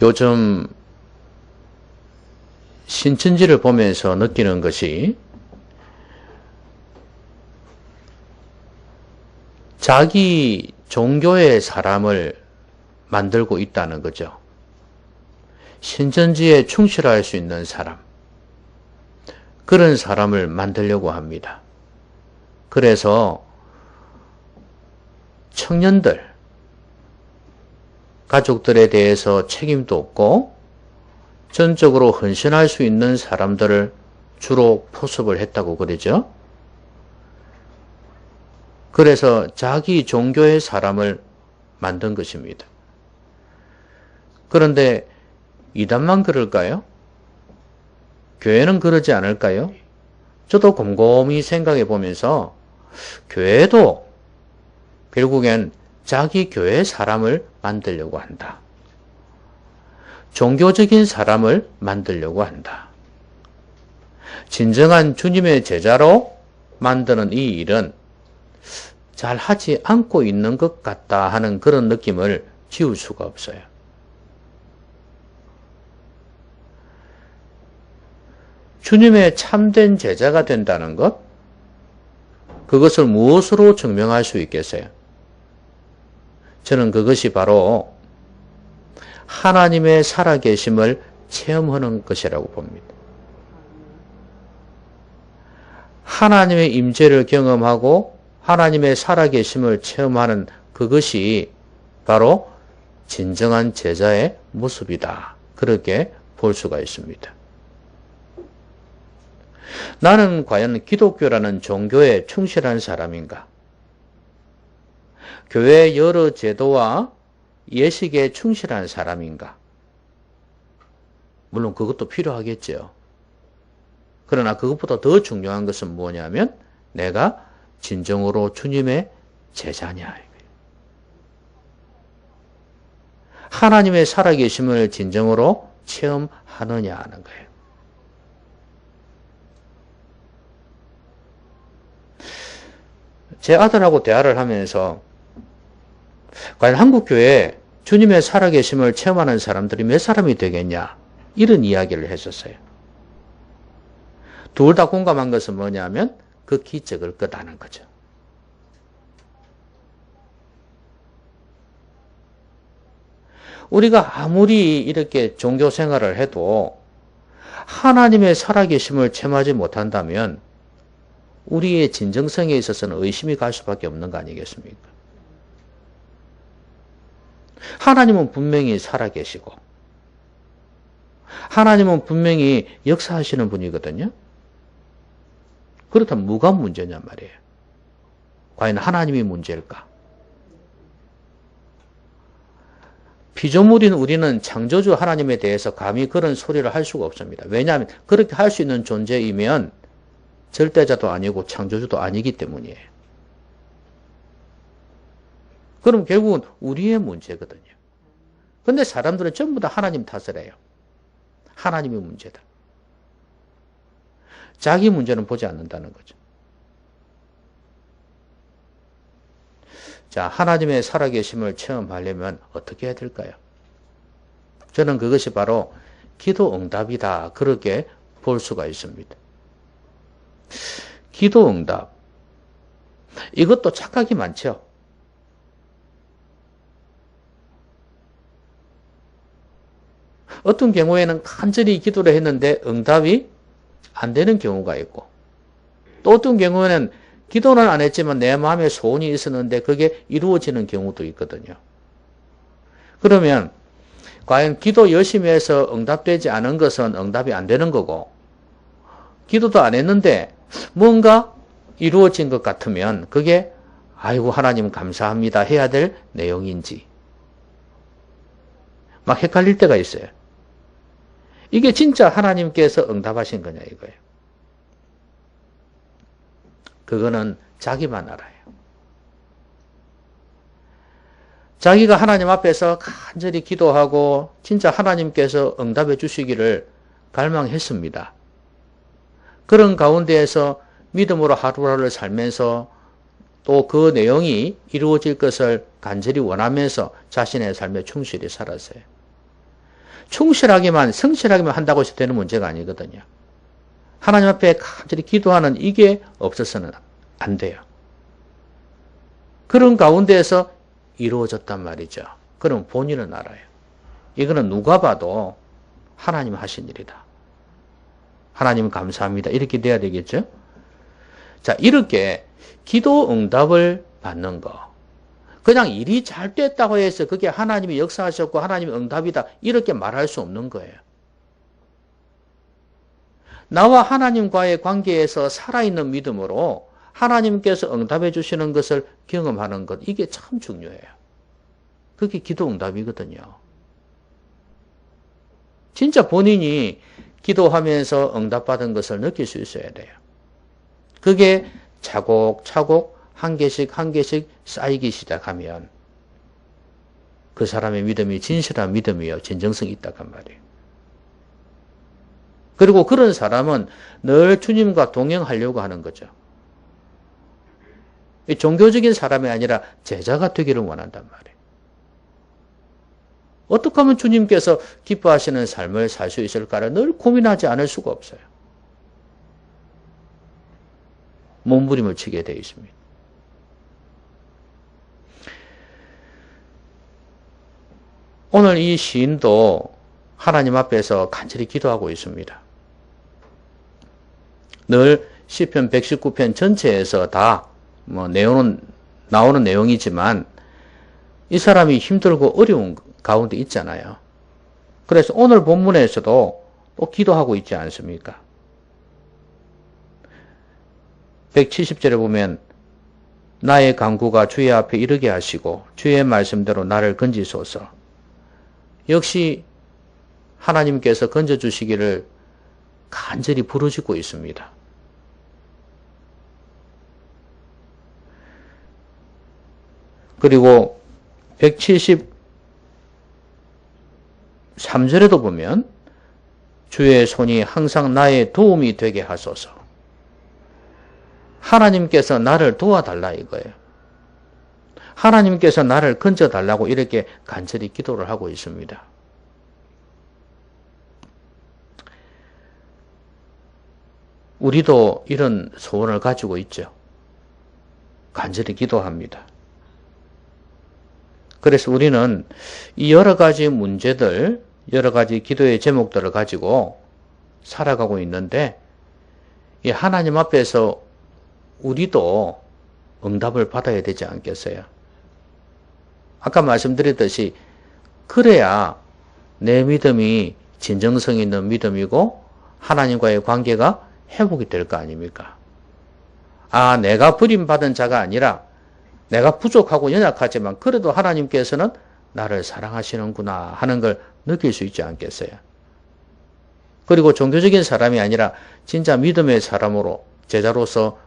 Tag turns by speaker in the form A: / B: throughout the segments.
A: 요즘 신천지를 보면서 느끼는 것이 자기 종교의 사람을 만들고 있다는 거죠. 신천지에 충실할 수 있는 사람, 그런 사람을 만들려고 합니다. 그래서 청년들, 가족들에 대해서 책임도 없고 전적으로 헌신할 수 있는 사람들을 주로 포섭을 했다고 그러죠. 그래서 자기 종교의 사람을 만든 것입니다. 그런데 이단만 그럴까요? 교회는 그러지 않을까요? 저도 곰곰이 생각해 보면서 교회도 결국엔 자기 교회 사람을 만들려고 한다. 종교적인 사람을 만들려고 한다. 진정한 주님의 제자로 만드는 이 일은 잘 하지 않고 있는 것 같다 하는 그런 느낌을 지울 수가 없어요. 주님의 참된 제자가 된다는 것, 그것을 무엇으로 증명할 수 있겠어요? 저는 그것이 바로 하나님의 살아계심을 체험하는 것이라고 봅니다. 하나님의 임재를 경험하고 하나님의 살아계심을 체험하는 그것이 바로 진정한 제자의 모습이다. 그렇게 볼 수가 있습니다. 나는 과연 기독교라는 종교에 충실한 사람인가? 교회의 여러 제도와 예식에 충실한 사람인가? 물론 그것도 필요하겠죠. 그러나 그것보다 더 중요한 것은 뭐냐면 내가 진정으로 주님의 제자냐. 하나님의 살아계심을 진정으로 체험하느냐 하는 거예요. 제 아들하고 대화를 하면서 과연 한국교회에 주님의 살아계심을 체험하는 사람들이 몇 사람이 되겠냐 이런 이야기를 했었어요. 둘 다 공감한 것은 뭐냐면 극히 적을 거다는 거죠. 우리가 아무리 이렇게 종교 생활을 해도 하나님의 살아계심을 체험하지 못한다면 우리의 진정성에 있어서는 의심이 갈 수밖에 없는 거 아니겠습니까? 하나님은 분명히 살아계시고 하나님은 분명히 역사하시는 분이거든요. 그렇다면 뭐가 문제냔 말이에요. 과연 하나님이 문제일까? 피조물인 우리는 창조주 하나님에 대해서 감히 그런 소리를 할 수가 없습니다. 왜냐하면 그렇게 할 수 있는 존재이면 절대자도 아니고 창조주도 아니기 때문이에요. 그럼 결국은 우리의 문제거든요. 근데 사람들은 전부 다 하나님 탓을 해요. 하나님의 문제다. 자기 문제는 보지 않는다는 거죠. 자, 하나님의 살아계심을 체험하려면 어떻게 해야 될까요? 저는 그것이 바로 기도 응답이다. 그렇게 볼 수가 있습니다. 기도 응답. 이것도 착각이 많죠. 어떤 경우에는 간절히 기도를 했는데 응답이 안 되는 경우가 있고, 또 어떤 경우에는 기도는 안 했지만 내 마음에 소원이 있었는데 그게 이루어지는 경우도 있거든요. 그러면 과연 기도 열심히 해서 응답되지 않은 것은 응답이 안 되는 거고, 기도도 안 했는데 뭔가 이루어진 것 같으면 그게 아이고 하나님 감사합니다 해야 될 내용인지 막 헷갈릴 때가 있어요. 이게 진짜 하나님께서 응답하신 거냐 이거예요. 그거는 자기만 알아요. 자기가 하나님 앞에서 간절히 기도하고 진짜 하나님께서 응답해 주시기를 갈망했습니다. 그런 가운데에서 믿음으로 하루하루를 살면서 또 그 내용이 이루어질 것을 간절히 원하면서 자신의 삶에 충실히 살았어요. 충실하게만 성실하게만 한다고 해서 되는 문제가 아니거든요. 하나님 앞에 간절히 기도하는 이게 없어서는 안 돼요. 그런 가운데에서 이루어졌단 말이죠. 그럼 본인은 알아요. 이거는 누가 봐도 하나님 하신 일이다. 하나님 감사합니다. 이렇게 돼야 되겠죠? 자, 이렇게 기도 응답을 받는 거. 그냥 일이 잘 됐다고 해서 그게 하나님이 역사하셨고 하나님의 응답이다. 이렇게 말할 수 없는 거예요. 나와 하나님과의 관계에서 살아있는 믿음으로 하나님께서 응답해 주시는 것을 경험하는 것. 이게 참 중요해요. 그게 기도 응답이거든요. 진짜 본인이 기도하면서 응답받은 것을 느낄 수 있어야 돼요. 그게 차곡차곡 한 개씩 한 개씩 쌓이기 시작하면 그 사람의 믿음이 진실한 믿음이요. 진정성이 있다간 말이에요. 그리고 그런 사람은 늘 주님과 동행하려고 하는 거죠. 종교적인 사람이 아니라 제자가 되기를 원한단 말이에요. 어떻게 하면 주님께서 기뻐하시는 삶을 살 수 있을까를 늘 고민하지 않을 수가 없어요. 몸부림을 치게 되어 있습니다. 오늘 이 시인도 하나님 앞에서 간절히 기도하고 있습니다. 늘 시편 119편 전체에서 다 내용은 나오는 내용이지만 이 사람이 힘들고 어려운 가운데 있잖아요. 그래서 오늘 본문에서도 또 기도하고 있지 않습니까? 170절에 보면 나의 간구가 주의 앞에 이르게 하시고 주의 말씀대로 나를 건지소서. 역시 하나님께서 건져주시기를 간절히 부르짖고 있습니다. 그리고 173절에도 보면 주의 손이 항상 나의 도움이 되게 하소서. 하나님께서 나를 도와달라 이거예요. 하나님께서 나를 건져달라고 이렇게 간절히 기도를 하고 있습니다. 우리도 이런 소원을 가지고 있죠. 간절히 기도합니다. 그래서 우리는 이 여러 가지 문제들, 여러 가지 기도의 제목들을 가지고 살아가고 있는데 이 하나님 앞에서 우리도 응답을 받아야 되지 않겠어요? 아까 말씀드렸듯이 그래야 내 믿음이 진정성 있는 믿음이고 하나님과의 관계가 회복이 될 거 아닙니까? 아, 내가 버림받은 자가 아니라 내가 부족하고 연약하지만 그래도 하나님께서는 나를 사랑하시는구나 하는 걸 느낄 수 있지 않겠어요? 그리고 종교적인 사람이 아니라 진짜 믿음의 사람으로 제자로서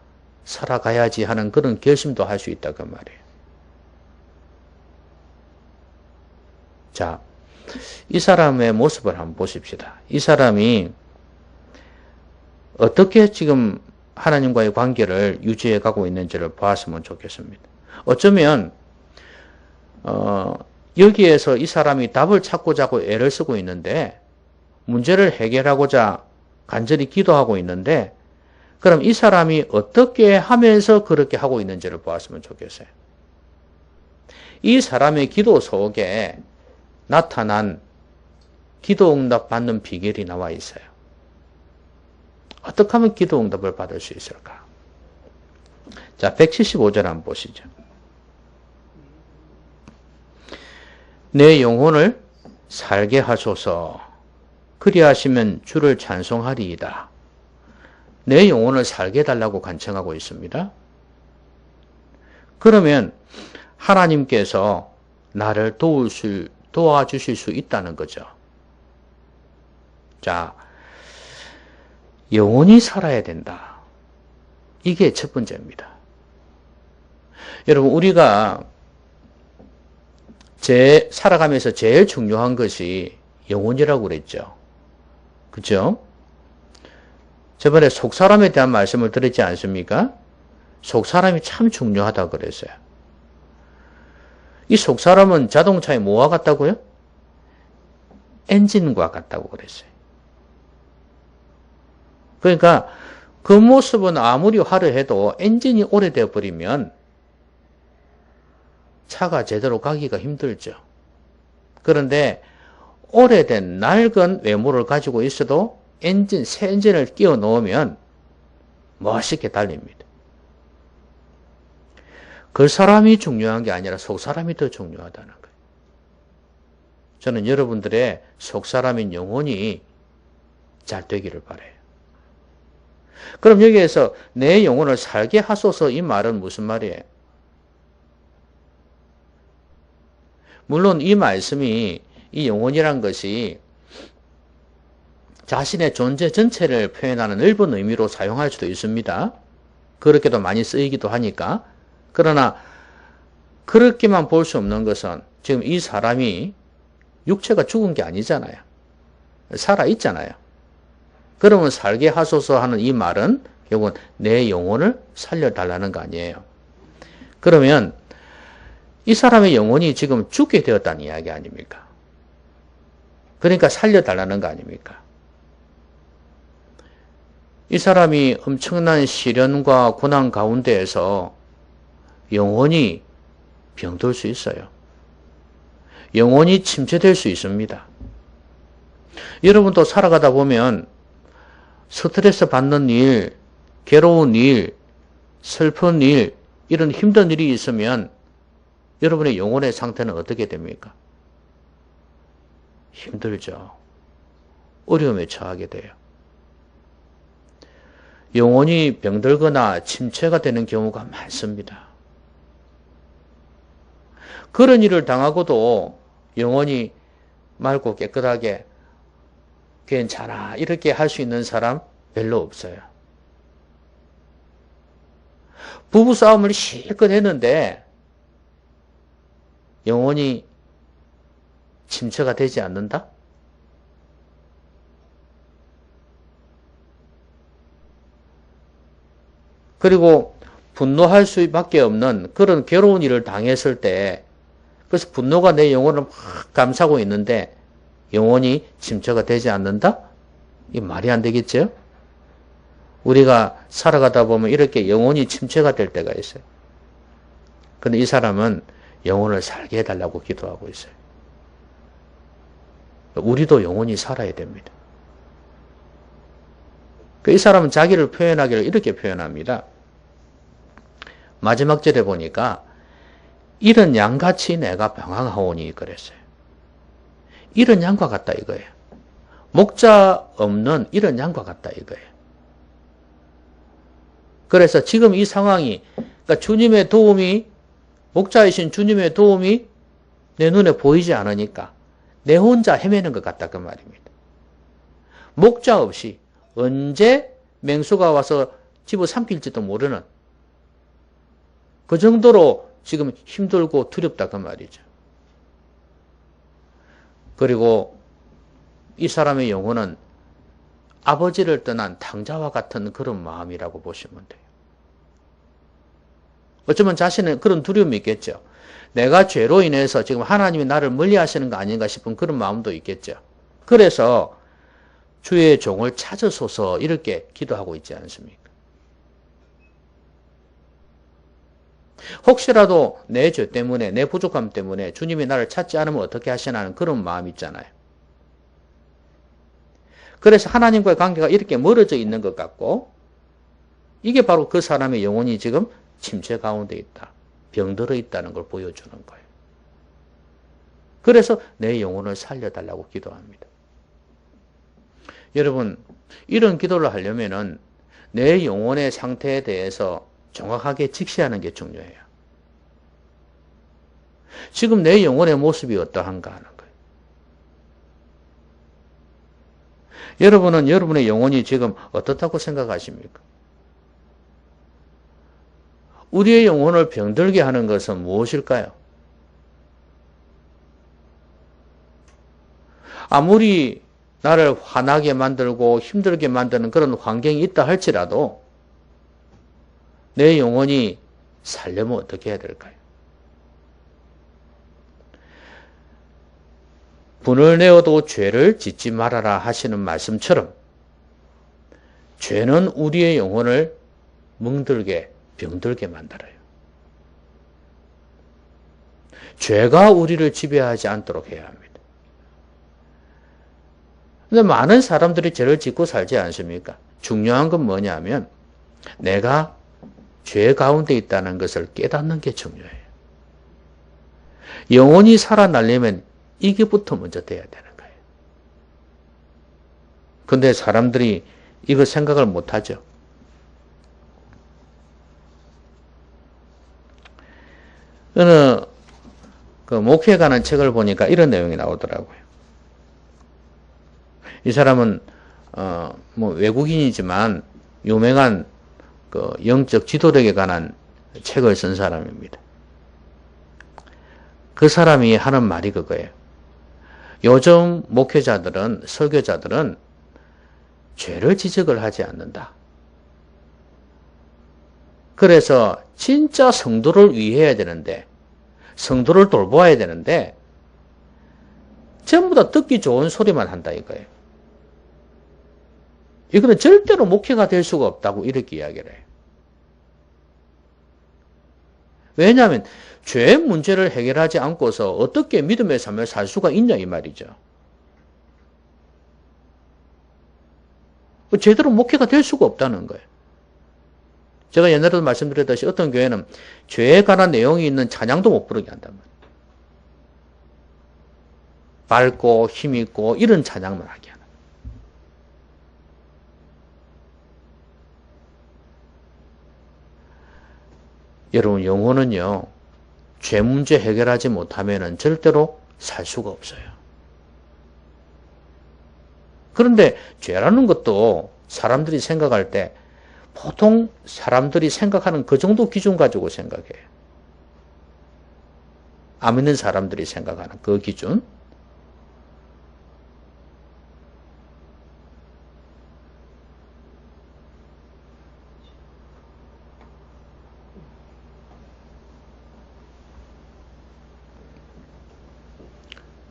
A: 살아가야지 하는 그런 결심도 할 수 있다고 말이에요. 자, 이 사람의 모습을 한번 보십시다. 이 사람이 어떻게 지금 하나님과의 관계를 유지해 가고 있는지를 보았으면 좋겠습니다. 어쩌면 여기에서 이 사람이 답을 찾고자 하고 애를 쓰고 있는데 문제를 해결하고자 간절히 기도하고 있는데 그럼 이 사람이 어떻게 하면서 그렇게 하고 있는지를 보았으면 좋겠어요. 이 사람의 기도 속에 나타난 기도 응답 받는 비결이 나와 있어요. 어떻게 하면 기도 응답을 받을 수 있을까? 자, 175절 한번 보시죠. 내 영혼을 살게 하소서. 그리하시면 주를 찬송하리이다. 내 영혼을 살게 해달라고 간청하고 있습니다. 그러면 하나님께서 나를 도와주실 수 있다는 거죠. 자, 영혼이 살아야 된다. 이게 첫 번째입니다. 여러분, 우리가 살아가면서 제일 중요한 것이 영혼이라고 그랬죠. 그죠? 저번에 속사람에 대한 말씀을 드렸지 않습니까? 속사람이 참 중요하다고 그랬어요. 이 속사람은 자동차에 뭐와 같다고요? 엔진과 같다고 그랬어요. 그러니까 그 모습은 아무리 화려해도 엔진이 오래되어 버리면 차가 제대로 가기가 힘들죠. 그런데 오래된 낡은 외모를 가지고 있어도 새 엔진을 끼워 넣으면 멋있게 달립니다. 그 사람이 중요한 게 아니라 속 사람이 더 중요하다는 거예요. 저는 여러분들의 속 사람인 영혼이 잘 되기를 바라요. 그럼 여기에서 내 영혼을 살게 하소서 이 말은 무슨 말이에요? 물론 이 말씀이 이 영혼이란 것이 자신의 존재 전체를 표현하는 넓은 의미로 사용할 수도 있습니다. 그렇게도 많이 쓰이기도 하니까. 그러나 그렇게만 볼 수 없는 것은 지금 이 사람이 육체가 죽은 게 아니잖아요. 살아있잖아요. 그러면 살게 하소서 하는 이 말은 결국은 내 영혼을 살려달라는 거 아니에요. 그러면 이 사람의 영혼이 지금 죽게 되었다는 이야기 아닙니까? 그러니까 살려달라는 거 아닙니까? 이 사람이 엄청난 시련과 고난 가운데에서 영혼이 병들 수 있어요. 영혼이 침체될 수 있습니다. 여러분도 살아가다 보면 스트레스 받는 일, 괴로운 일, 슬픈 일, 이런 힘든 일이 있으면 여러분의 영혼의 상태는 어떻게 됩니까? 힘들죠. 어려움에 처하게 돼요. 영혼이 병들거나 침체가 되는 경우가 많습니다. 그런 일을 당하고도 영혼이 맑고 깨끗하게 괜찮아 이렇게 할 수 있는 사람 별로 없어요. 부부싸움을 실컷 했는데 영혼이 침체가 되지 않는다? 그리고 분노할 수밖에 없는 그런 괴로운 일을 당했을 때 그래서 분노가 내 영혼을 막 감싸고 있는데 영혼이 침체가 되지 않는다? 이 말이 안 되겠죠? 우리가 살아가다 보면 이렇게 영혼이 침체가 될 때가 있어요. 근데 이 사람은 영혼을 살게 해달라고 기도하고 있어요. 우리도 영혼이 살아야 됩니다. 이 사람은 자기를 표현하기를 이렇게 표현합니다. 마지막 절에 보니까 이런 양같이 내가 방황하오니 그랬어요. 이런 양과 같다 이거예요. 목자 없는 이런 양과 같다 이거예요. 그래서 지금 이 상황이 그러니까 주님의 도움이 목자이신 주님의 도움이 내 눈에 보이지 않으니까 내 혼자 헤매는 것 같다 그 말입니다. 목자 없이 언제 맹수가 와서 집어삼킬지도 모르는 그 정도로 지금 힘들고 두렵다 그 말이죠. 그리고 이 사람의 영혼은 아버지를 떠난 탕자와 같은 그런 마음이라고 보시면 돼요. 어쩌면 자신은 그런 두려움이 있겠죠. 내가 죄로 인해서 지금 하나님이 나를 멀리하시는 거 아닌가 싶은 그런 마음도 있겠죠. 그래서 주의 종을 찾으소서 이렇게 기도하고 있지 않습니까? 혹시라도 내 죄 때문에 내 부족함 때문에 주님이 나를 찾지 않으면 어떻게 하시나는 그런 마음 있잖아요. 그래서 하나님과의 관계가 이렇게 멀어져 있는 것 같고 이게 바로 그 사람의 영혼이 지금 침체 가운데 있다. 병들어 있다는 걸 보여주는 거예요. 그래서 내 영혼을 살려달라고 기도합니다. 여러분 이런 기도를 하려면은 내 영혼의 상태에 대해서 정확하게 직시하는 게 중요해요. 지금 내 영혼의 모습이 어떠한가 하는 거예요. 여러분은 여러분의 영혼이 지금 어떻다고 생각하십니까? 우리의 영혼을 병들게 하는 것은 무엇일까요? 아무리 나를 화나게 만들고 힘들게 만드는 그런 환경이 있다 할지라도 내 영혼이 살려면 어떻게 해야 될까요? 분을 내어도 죄를 짓지 말아라 하시는 말씀처럼 죄는 우리의 영혼을 멍들게 병들게 만들어요. 죄가 우리를 지배하지 않도록 해야 합니다. 근데 많은 사람들이 죄를 짓고 살지 않습니까? 중요한 건 뭐냐면 내가 죄 가운데 있다는 것을 깨닫는 게 중요해요. 영혼이 살아나려면 이게부터 먼저 돼야 되는 거예요. 근데 사람들이 이거 생각을 못 하죠. 어느 그 목회에 관한 책을 보니까 이런 내용이 나오더라고요. 이 사람은 뭐 외국인이지만 유명한 그 영적 지도력에 관한 책을 쓴 사람입니다. 그 사람이 하는 말이 그거예요. 요즘 목회자들은, 설교자들은 죄를 지적을 하지 않는다. 그래서 진짜 성도를 위해야 되는데, 성도를 돌보아야 되는데, 전부 다 듣기 좋은 소리만 한다 이거예요. 이거는 절대로 목회가 될 수가 없다고 이렇게 이야기를 해요. 왜냐하면 죄의 문제를 해결하지 않고서 어떻게 믿음의 삶을 살 수가 있냐 이 말이죠. 제대로 목회가 될 수가 없다는 거예요. 제가 옛날에도 말씀드렸듯이 어떤 교회는 죄에 관한 내용이 있는 찬양도 못 부르게 한단 말이에요. 밝고 힘있고 이런 찬양만 하게 하는. 여러분 영혼은요. 죄 문제 해결하지 못하면 절대로 살 수가 없어요. 그런데 죄라는 것도 사람들이 생각할 때 보통 사람들이 생각하는 그 정도 기준 가지고 생각해요. 안 믿는 사람들이 생각하는 그 기준.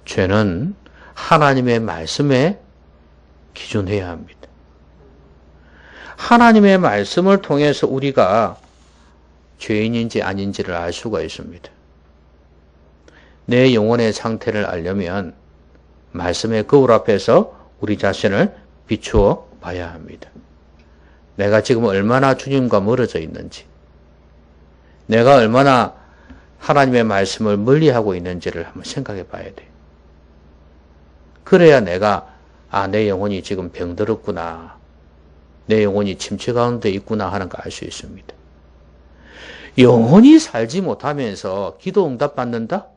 A: 죄는 하나님의 말씀에 기준해야 합니다. 하나님의 말씀을 통해서 우리가 죄인인지 아닌지를 알 수가 있습니다. 내 영혼의 상태를 알려면 말씀의 거울 앞에서 우리 자신을 비추어 봐야 합니다. 내가 지금 얼마나 주님과 멀어져 있는지, 내가 얼마나 하나님의 말씀을 멀리하고 있는지를 한번 생각해 봐야 돼요. 그래야 내가 내 영혼이 지금 병들었구나. 내 영혼이 침체 가운데 있구나 하는 거 알 수 있습니다. 영혼이 살지 못하면서 기도 응답 받는다?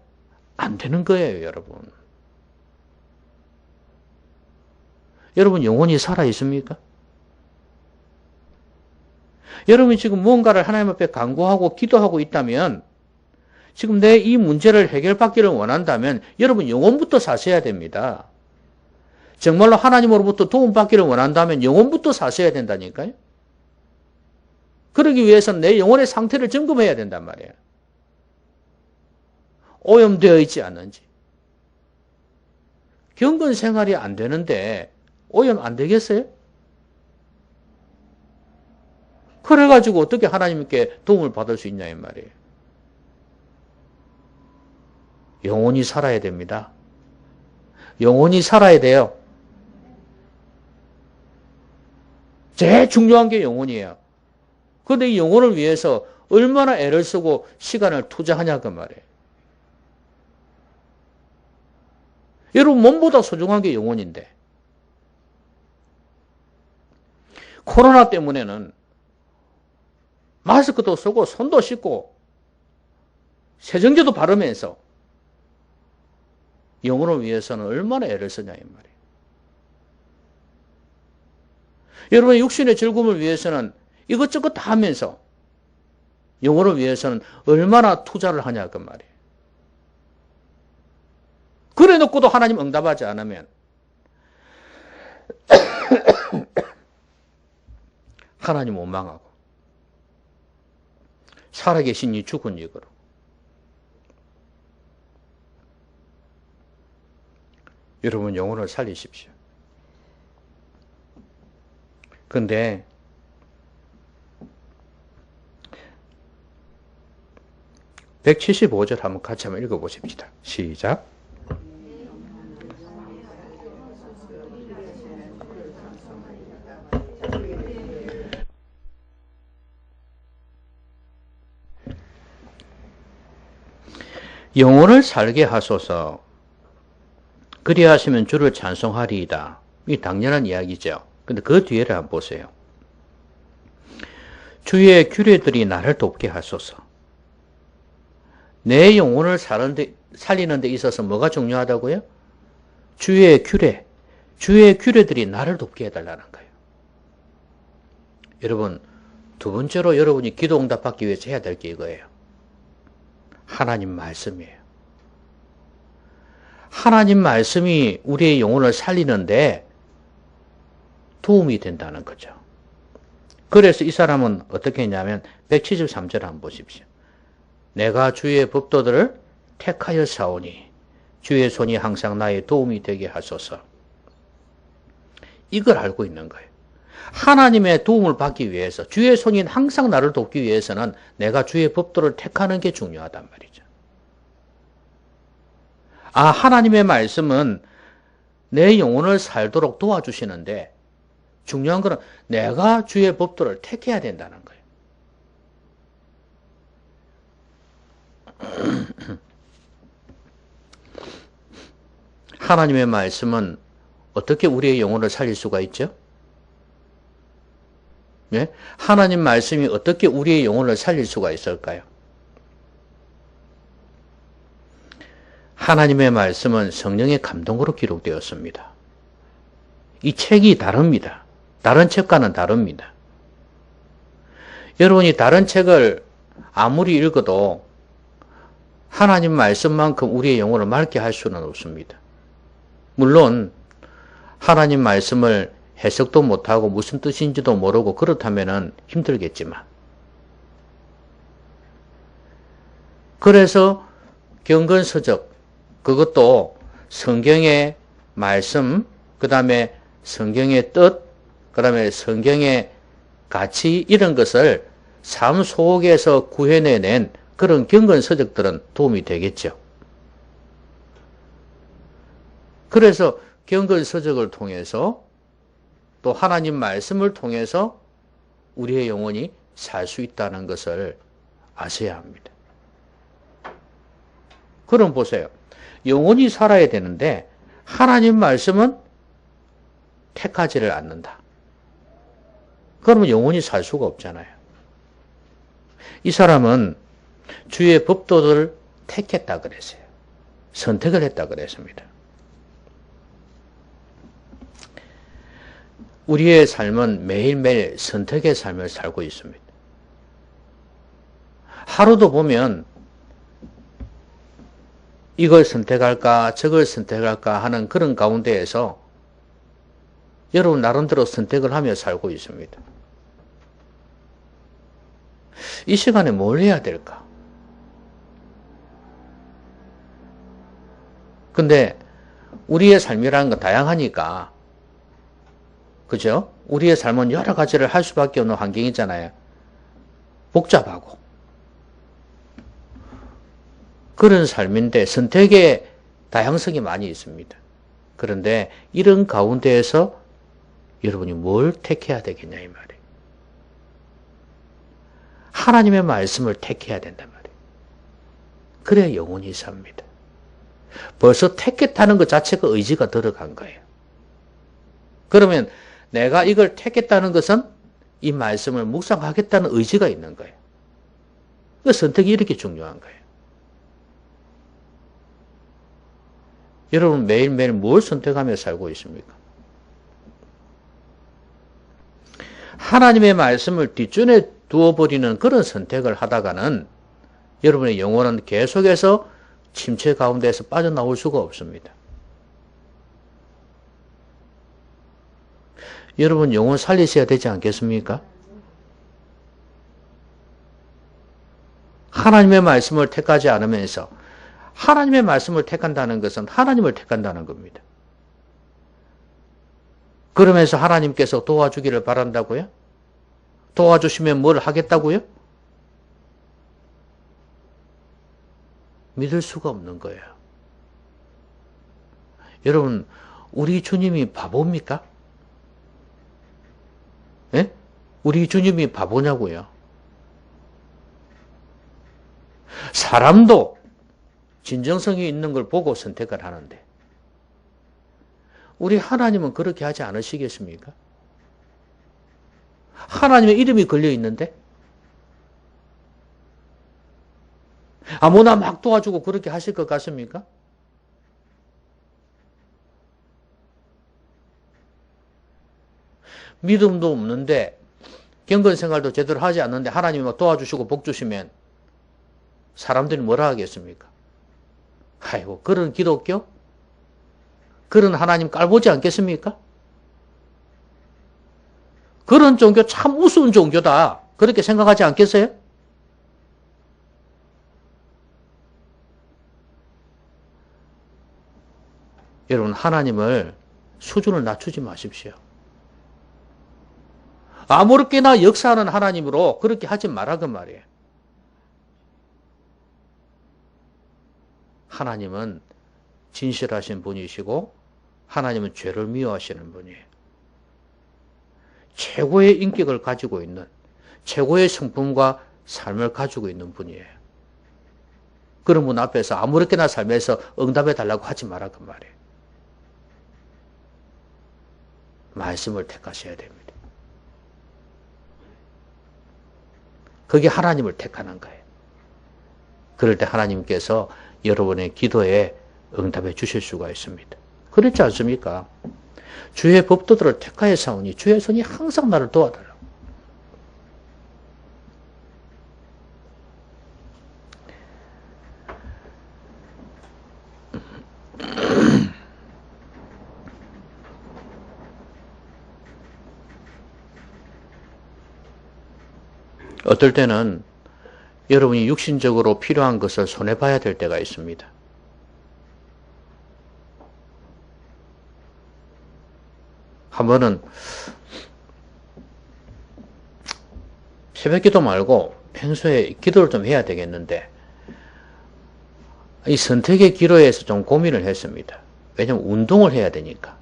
A: 안 되는 거예요, 여러분. 여러분 영혼이 살아 있습니까? 여러분이 지금 무언가를 하나님 앞에 간구하고 기도하고 있다면 지금 내 이 문제를 해결받기를 원한다면 여러분 영혼부터 사셔야 됩니다. 정말로 하나님으로부터 도움받기를 원한다면 영혼부터 사셔야 된다니까요. 그러기 위해서는 내 영혼의 상태를 점검해야 된단 말이에요. 오염되어 있지 않는지. 경건 생활이 안 되는데 오염 안 되겠어요? 그래가지고 어떻게 하나님께 도움을 받을 수 있냐 이 말이에요. 영혼이 살아야 됩니다. 영혼이 살아야 돼요. 제일 중요한 게 영혼이에요. 그런데 이 영혼을 위해서 얼마나 애를 쓰고 시간을 투자하냐 그 말이에요. 여러분 몸보다 소중한 게 영혼인데 코로나 때문에는 마스크도 쓰고 손도 씻고 세정제도 바르면서 영혼을 위해서는 얼마나 애를 쓰냐 이 말이에요. 여러분의 육신의 즐거움을 위해서는 이것저것 다 하면서 영혼을 위해서는 얼마나 투자를 하냐 그 말이에요. 그래 놓고도 하나님 응답하지 않으면 하나님 원망하고 살아계신 이 죽은 이거로 여러분 영혼을 살리십시오. 근데 175절 한번 같이 한번 읽어보십시다. 시작. 영혼을 살게 하소서. 그리하시면 주를 찬송하리이다. 이 당연한 이야기죠. 근데 그 뒤에를 한번 보세요. 주의 규례들이 나를 돕게 하소서. 내 영혼을 살리는 데 있어서 뭐가 중요하다고요? 주의 규례, 주의 규례들이 나를 돕게 해달라는 거예요. 여러분, 두 번째로 여러분이 기도 응답받기 위해서 해야 될 게 이거예요. 하나님 말씀이에요. 하나님 말씀이 우리의 영혼을 살리는데 도움이 된다는 거죠. 그래서 이 사람은 어떻게 했냐면 173절 한번 보십시오. 내가 주의 법도들을 택하여 사오니 주의 손이 항상 나의 도움이 되게 하소서. 이걸 알고 있는 거예요. 하나님의 도움을 받기 위해서, 주의 손이 항상 나를 돕기 위해서는 내가 주의 법도를 택하는 게 중요하단 말이죠. 아, 하나님의 말씀은 내 영혼을 살도록 도와주시는데 중요한 거는 내가 주의 법도를 택해야 된다는 거예요. 하나님의 말씀은 어떻게 우리의 영혼을 살릴 수가 있죠? 예? 하나님 말씀이 어떻게 우리의 영혼을 살릴 수가 있을까요? 하나님의 말씀은 성령의 감동으로 기록되었습니다. 이 책이 다릅니다. 다른 책과는 다릅니다. 여러분이 다른 책을 아무리 읽어도 하나님 말씀만큼 우리의 영혼을 맑게 할 수는 없습니다. 물론 하나님 말씀을 해석도 못하고 무슨 뜻인지도 모르고 그렇다면 힘들겠지만, 그래서 경건서적, 그것도 성경의 말씀, 그 다음에 성경의 뜻, 그 다음에 성경의 가치, 이런 것을 삶 속에서 구해내는 그런 경건서적들은 도움이 되겠죠. 그래서 경건서적을 통해서 또 하나님 말씀을 통해서 우리의 영혼이 살 수 있다는 것을 아셔야 합니다. 그럼 보세요. 영혼이 살아야 되는데 하나님 말씀은 택하지를 않는다. 그러면 영혼이 살 수가 없잖아요. 이 사람은 주의 법도를 택했다 그랬어요. 선택을 했다 그랬습니다. 우리의 삶은 매일매일 선택의 삶을 살고 있습니다. 하루도 보면 이걸 선택할까 저걸 선택할까 하는 그런 가운데에서 여러분 나름대로 선택을 하며 살고 있습니다. 이 시간에 뭘 해야 될까? 근데 우리의 삶이라는 건 다양하니까, 그죠? 우리의 삶은 여러 가지를 할 수밖에 없는 환경이잖아요. 복잡하고. 그런 삶인데 선택의 다양성이 많이 있습니다. 그런데 이런 가운데에서 여러분이 뭘 택해야 되겠냐 이 말이에요. 하나님의 말씀을 택해야 된단 말이에요. 그래야 영혼이 삽니다. 벌써 택했다는 것 자체가 의지가 들어간 거예요. 그러면 내가 이걸 택했다는 것은 이 말씀을 묵상하겠다는 의지가 있는 거예요. 그 선택이 이렇게 중요한 거예요. 여러분 매일매일 뭘 선택하며 살고 있습니까? 하나님의 말씀을 뒷전에 두어버리는 그런 선택을 하다가는 여러분의 영혼은 계속해서 침체 가운데에서 빠져나올 수가 없습니다. 여러분 영혼 살리셔야 되지 않겠습니까? 하나님의 말씀을 택하지 않으면서, 하나님의 말씀을 택한다는 것은 하나님을 택한다는 겁니다. 그러면서 하나님께서 도와주기를 바란다고요? 도와주시면 뭘 하겠다고요? 믿을 수가 없는 거예요. 여러분, 우리 주님이 바보입니까? 예? 우리 주님이 바보냐고요? 사람도 진정성이 있는 걸 보고 선택을 하는데 우리 하나님은 그렇게 하지 않으시겠습니까? 하나님의 이름이 걸려 있는데 아무나 막 도와주고 그렇게 하실 것 같습니까? 믿음도 없는데 경건생활도 제대로 하지 않는데 하나님이 막 도와주시고 복 주시면 사람들이 뭐라 하겠습니까? 아이고 그런 기독교? 그런 하나님 깔보지 않겠습니까? 그런 종교 참 우스운 종교다. 그렇게 생각하지 않겠어요? 여러분 하나님을 수준을 낮추지 마십시오. 아무렇게나 역사하는 하나님으로 그렇게 하지 말라 그 말이에요. 하나님은 진실하신 분이시고 하나님은 죄를 미워하시는 분이에요. 최고의 인격을 가지고 있는 최고의 성품과 삶을 가지고 있는 분이에요. 그런 분 앞에서 아무렇게나 삶에서 응답해 달라고 하지 마라 그 말이에요. 말씀을 택하셔야 됩니다. 그게 하나님을 택하는 거예요. 그럴 때 하나님께서 여러분의 기도에 응답해 주실 수가 있습니다. 그렇지 않습니까? 주의 법도들을 택하여 사오니 주의 손이 항상 나를 도와달라. 어떨 때는 여러분이 육신적으로 필요한 것을 손해봐야 될 때가 있습니다. 한 번은 새벽기도 말고 평소에 기도를 좀 해야 되겠는데 이 선택의 기로에서 좀 고민을 했습니다. 왜냐면 운동을 해야 되니까.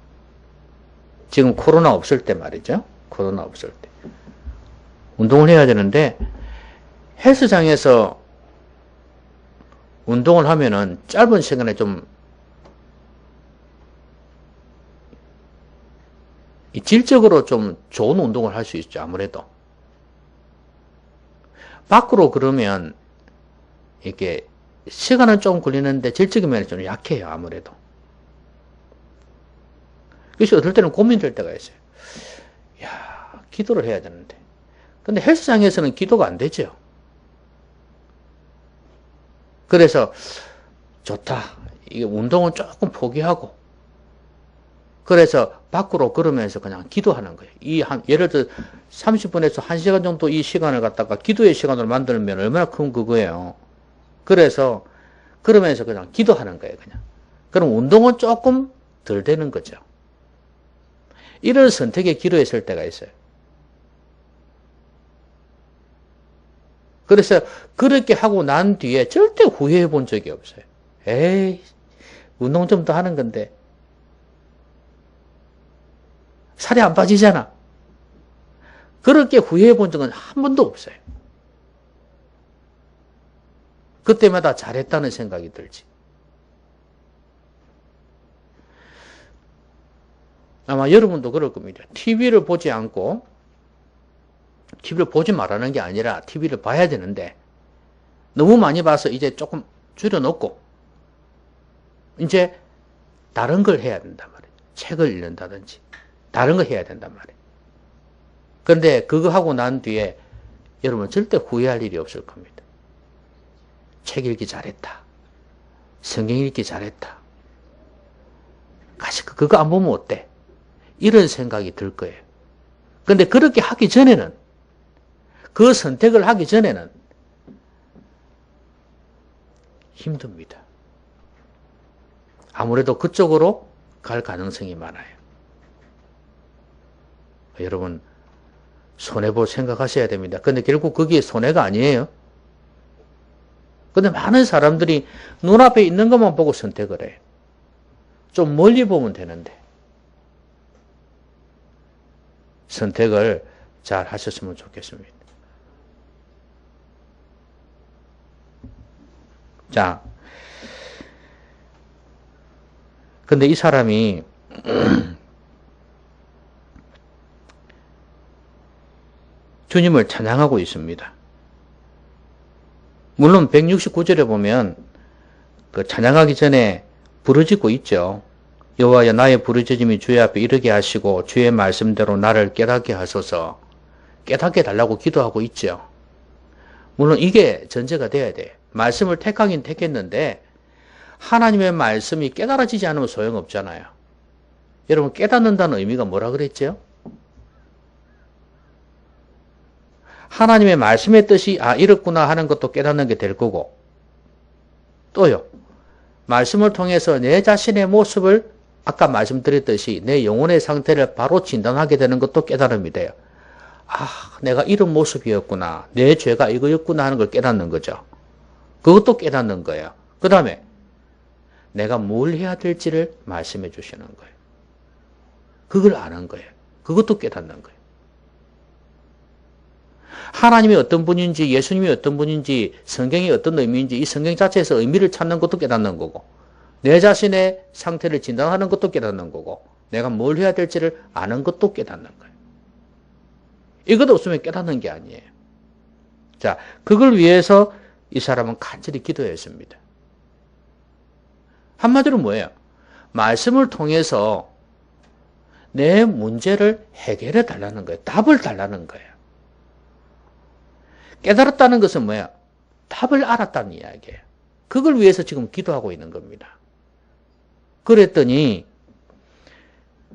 A: 지금 코로나 없을 때 말이죠. 코로나 없을 때. 운동을 해야 되는데 헬스장에서 운동을 하면은 짧은 시간에 좀 질적으로 좀 좋은 운동을 할 수 있죠. 아무래도. 밖으로 그러면 이렇게 시간은 좀 걸리는데 질적인 면이 좀 약해요. 아무래도. 그래서 어떨 때는 고민될 때가 있어요. 야, 기도를 해야 되는데. 근데 헬스장에서는 기도가 안 되죠. 그래서 좋다. 이게 운동은 조금 포기하고 그래서 밖으로 걸으면서 그냥 기도하는 거예요. 예를 들어 30분에서 1시간 정도 이 시간을 갖다가 기도의 시간으로 만들면 얼마나 큰 그거예요. 그래서 그러면서 그냥 기도하는 거예요. 그냥. 그럼 운동은 조금 덜 되는 거죠. 이런 선택의 기로에 설 때가 있어요. 그래서 그렇게 하고 난 뒤에 절대 후회해 본 적이 없어요. 에이, 운동 좀 더 하는 건데 살이 안 빠지잖아. 그렇게 후회해 본 적은 한 번도 없어요. 그때마다 잘했다는 생각이 들지. 아마 여러분도 그럴 겁니다. TV를 보지 않고 TV를 보지 말라는 게 아니라 TV를 봐야 되는데 너무 많이 봐서 이제 조금 줄여놓고 이제 다른 걸 해야 된단 말이에요. 책을 읽는다든지 다른 거 해야 된단 말이에요. 그런데 그거 하고 난 뒤에 여러분 절대 후회할 일이 없을 겁니다. 책 읽기 잘했다. 성경 읽기 잘했다. 가시 그거 안 보면 어때? 이런 생각이 들 거예요. 그런데 그렇게 하기 전에는 그 선택을 하기 전에는 힘듭니다. 아무래도 그쪽으로 갈 가능성이 많아요. 여러분 손해볼 생각하셔야 됩니다. 근데 결국 그게 손해가 아니에요. 근데 많은 사람들이 눈앞에 있는 것만 보고 선택을 해요. 좀 멀리 보면 되는데. 선택을 잘 하셨으면 좋겠습니다. 자, 근데 이 사람이 주님을 찬양하고 있습니다. 물론 169절에 보면 그 찬양하기 전에 부르짖고 있죠. 여호와여 나의 부르짖음이 주의 앞에 이르게 하시고 주의 말씀대로 나를 깨닫게 하소서. 깨닫게 달라고 기도하고 있죠. 물론 이게 전제가 돼야 돼. 말씀을 택하긴 택했는데 하나님의 말씀이 깨달아지지 않으면 소용없잖아요. 여러분 깨닫는다는 의미가 뭐라 그랬죠? 하나님의 말씀의 뜻이 이렇구나 하는 것도 깨닫는 게 될 거고 또요. 말씀을 통해서 내 자신의 모습을 아까 말씀드렸듯이 내 영혼의 상태를 바로 진단하게 되는 것도 깨달음이 돼요. 내가 이런 모습이었구나. 내 죄가 이거였구나 하는 걸 깨닫는 거죠. 그것도 깨닫는 거예요. 그 다음에 내가 뭘 해야 될지를 말씀해 주시는 거예요. 그걸 아는 거예요. 그것도 깨닫는 거예요. 하나님이 어떤 분인지 예수님이 어떤 분인지 성경이 어떤 의미인지 이 성경 자체에서 의미를 찾는 것도 깨닫는 거고 내 자신의 상태를 진단하는 것도 깨닫는 거고 내가 뭘 해야 될지를 아는 것도 깨닫는 거예요. 이것 없으면 깨닫는 게 아니에요. 자, 그걸 위해서 이 사람은 간절히 기도했습니다. 한마디로 뭐예요? 말씀을 통해서 내 문제를 해결해 달라는 거예요. 답을 달라는 거예요. 깨달았다는 것은 뭐야? 답을 알았다는 이야기예요. 그걸 위해서 지금 기도하고 있는 겁니다. 그랬더니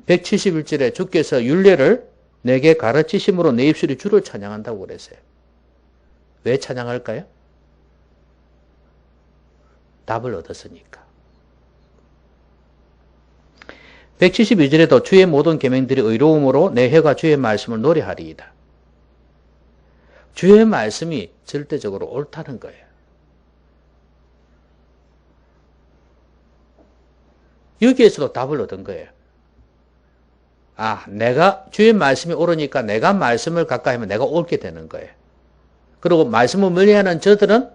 A: 171절에 주께서 율례를 내게 가르치심으로 내 입술이 주를 찬양한다고 그랬어요. 왜 찬양할까요? 답을 얻었으니까. 172절에도 주의 모든 계명들이 의로움으로 내 혀가 주의 말씀을 노래하리이다. 주의 말씀이 절대적으로 옳다는 거예요. 여기에서도 답을 얻은 거예요. 내가 주의 말씀이 옳으니까 내가 말씀을 가까이 하면 내가 옳게 되는 거예요. 그리고 말씀을 멀리하는 저들은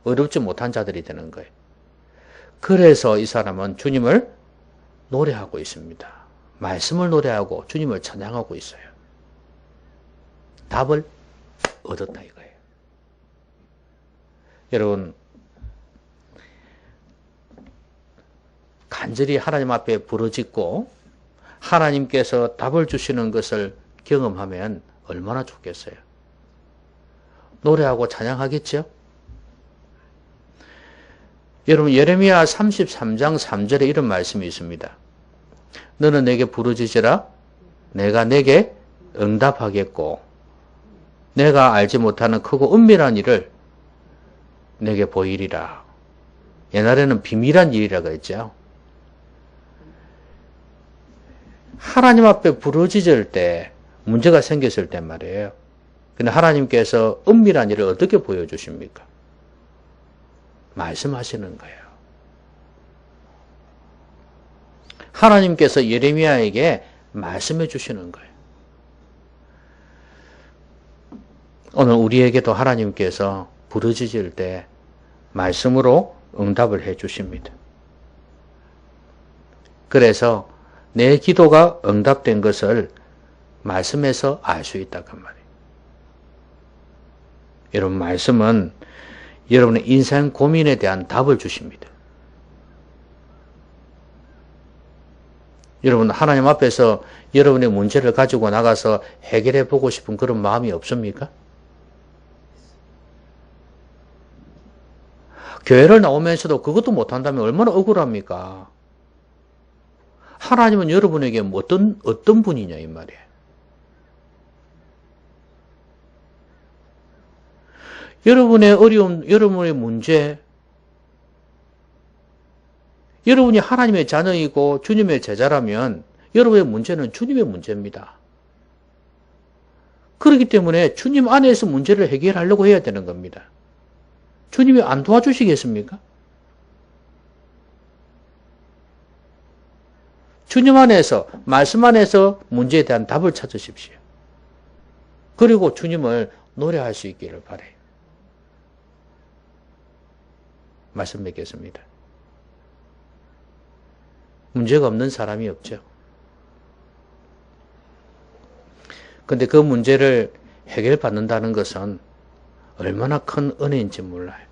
A: 의롭지 못한 자들이 되는 거예요. 그래서 이 사람은 주님을 노래하고 있습니다. 말씀을 노래하고 주님을 찬양하고 있어요. 답을 얻었다 이거예요. 여러분 간절히 하나님 앞에 부르짖고 하나님께서 답을 주시는 것을 경험하면 얼마나 좋겠어요. 노래하고 찬양하겠죠? 여러분 예레미야 33장 3절에 이런 말씀이 있습니다. 너는 내게 부르짖으라 내가 내게 응답하겠고 내가 알지 못하는 크고 은밀한 일을 내게 보이리라. 옛날에는 비밀한 일이라고 했죠. 하나님 앞에 부르짖을 때 문제가 생겼을 때 말이에요. 근데 하나님께서 은밀한 일을 어떻게 보여주십니까? 말씀하시는 거예요. 하나님께서 예레미야에게 말씀해 주시는 거예요. 오늘 우리에게도 하나님께서 부르짖을 때 말씀으로 응답을 해 주십니다. 그래서 내 기도가 응답된 것을 말씀에서 알 수 있다 그 말이에요. 여러분 말씀은 여러분의 인생 고민에 대한 답을 주십니다. 여러분 하나님 앞에서 여러분의 문제를 가지고 나가서 해결해 보고 싶은 그런 마음이 없습니까? 교회를 나오면서도 그것도 못한다면 얼마나 억울합니까? 하나님은 여러분에게 어떤 분이냐 이 말이에요. 여러분의 어려움, 여러분의 문제, 여러분이 하나님의 자녀이고 주님의 제자라면 여러분의 문제는 주님의 문제입니다. 그렇기 때문에 주님 안에서 문제를 해결하려고 해야 되는 겁니다. 주님이 안 도와주시겠습니까? 주님 안에서, 말씀 안에서 문제에 대한 답을 찾으십시오. 그리고 주님을 노래할 수 있기를 바라요. 말씀 맺겠습니다. 문제가 없는 사람이 없죠. 근데 그 문제를 해결받는다는 것은 얼마나 큰 은혜인지 몰라요.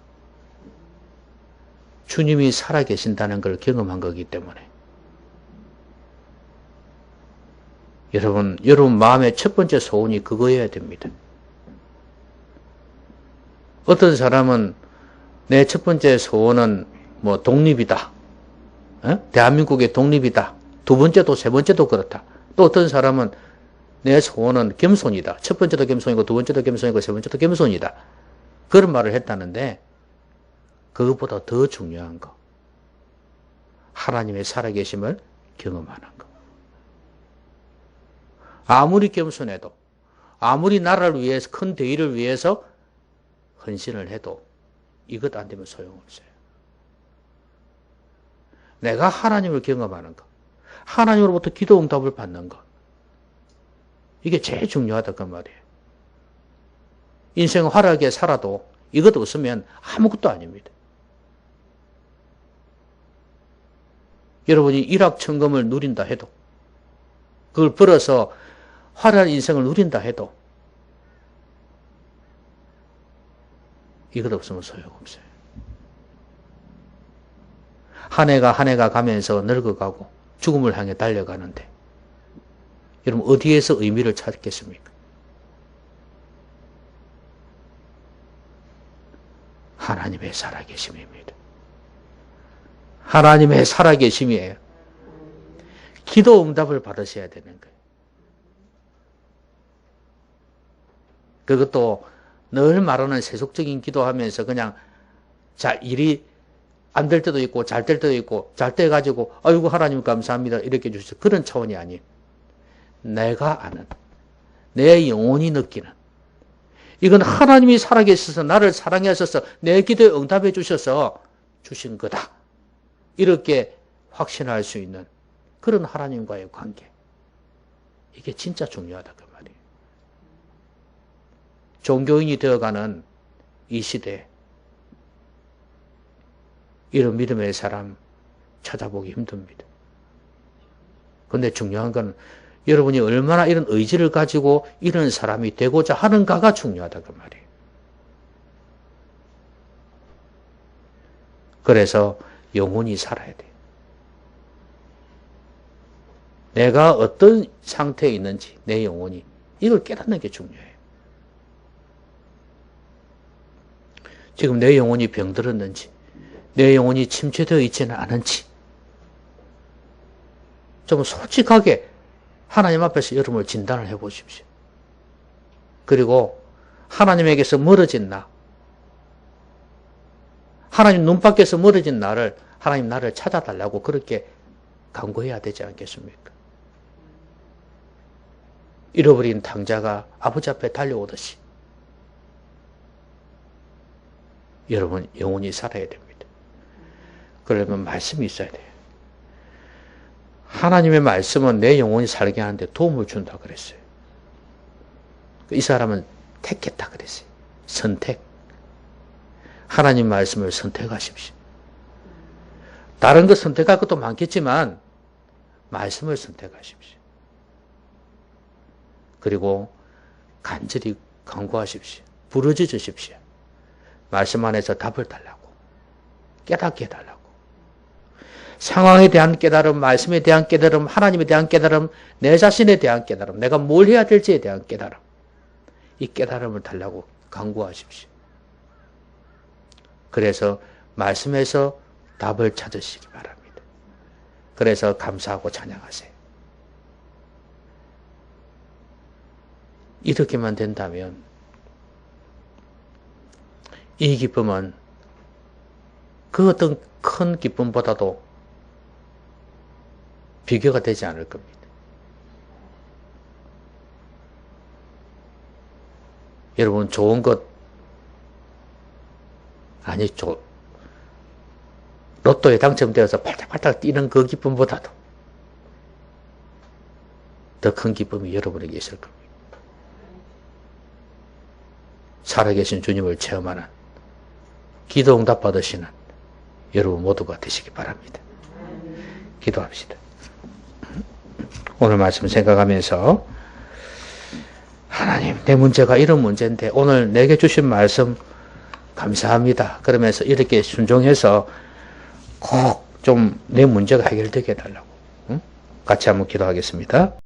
A: 주님이 살아계신다는 걸 경험한 거기 때문에. 여러분 마음의 첫 번째 소원이 그거여야 됩니다. 어떤 사람은 내 첫 번째 소원은 뭐 독립이다. 대한민국의 독립이다. 두 번째도 세 번째도 그렇다. 또 어떤 사람은 내 소원은 겸손이다. 첫 번째도 겸손이고 두 번째도 겸손이고 세 번째도 겸손이다. 그런 말을 했다는데 그것보다 더 중요한 거. 하나님의 살아계심을 경험하는 거. 아무리 겸손해도 아무리 나라를 위해서 큰 대의를 위해서 헌신을 해도 이것 안 되면 소용없어요. 내가 하나님을 경험하는 것. 하나님으로부터 기도 응답을 받는 것. 이게 제일 중요하다 그 말이에요. 인생 화려하게 살아도 이것 없으면 아무것도 아닙니다. 여러분이 일확천금을 누린다 해도 그걸 벌어서 화려한 인생을 누린다 해도 이것 없으면 소용없어요. 한 해가 한 해가 가면서 늙어가고 죽음을 향해 달려가는데 여러분 어디에서 의미를 찾겠습니까? 하나님의 살아계심입니다. 하나님의 살아계심이에요. 기도 응답을 받으셔야 되는 거예요. 그것도 늘 말하는 세속적인 기도하면서 그냥 일이 안 될 때도 있고 잘 될 때도 있고 잘 때 가지고 아이고 하나님 감사합니다 이렇게 주셔서 그런 차원이 아니에요. 내가 아는 내 영혼이 느끼는 이건 하나님이 살아계셔서 나를 사랑하셔서 내 기도에 응답해 주셔서 주신 거다. 이렇게 확신할 수 있는 그런 하나님과의 관계. 이게 진짜 중요하다 그 말이에요. 종교인이 되어가는 이 시대에 이런 믿음의 사람 찾아보기 힘듭니다. 그런데 중요한 건 여러분이 얼마나 이런 의지를 가지고 이런 사람이 되고자 하는가가 중요하다 그 말이에요. 그래서 영혼이 살아야 돼요. 내가 어떤 상태에 있는지 내 영혼이 이걸 깨닫는 게 중요해요. 지금 내 영혼이 병들었는지 내 영혼이 침체되어 있지는 않은지 좀 솔직하게 하나님 앞에서 여러분을 진단을 해 보십시오. 그리고 하나님에게서 멀어진 나, 하나님 눈 밖에서 멀어진 나를 하나님 나를 찾아달라고 그렇게 간구해야 되지 않겠습니까? 잃어버린 탕자가 아버지 앞에 달려오듯이 여러분 영혼이 살아야 됩니다. 그러면 말씀이 있어야 돼요. 하나님의 말씀은 내 영혼이 살게 하는데 도움을 준다 그랬어요. 이 사람은 택했다 그랬어요. 선택. 하나님 말씀을 선택하십시오. 다른 거 선택할 것도 많겠지만 말씀을 선택하십시오. 그리고 간절히 간구하십시오. 부르짖으십시오. 말씀 안에서 답을 달라고. 깨닫게 해달라고. 상황에 대한 깨달음, 말씀에 대한 깨달음, 하나님에 대한 깨달음, 내 자신에 대한 깨달음, 내가 뭘 해야 될지에 대한 깨달음. 이 깨달음을 달라고 간구하십시오. 그래서 말씀에서 답을 찾으시기 바랍니다. 그래서 감사하고 찬양하세요. 이렇게만 된다면 이 기쁨은 그 어떤 큰 기쁨보다도 비교가 되지 않을 겁니다. 여러분 좋은 것 로또에 당첨되어서 팔딱팔딱 뛰는 그 기쁨보다도 더 큰 기쁨이 여러분에게 있을 겁니다. 살아계신 주님을 체험하는, 기도 응답 받으시는 여러분 모두가 되시기 바랍니다. 기도합시다. 오늘 말씀 생각하면서 하나님, 내 문제가 이런 문제인데 오늘 내게 주신 말씀 감사합니다. 그러면서 이렇게 순종해서 꼭 좀 내 문제가 해결되게 해달라고 같이 한번 기도하겠습니다.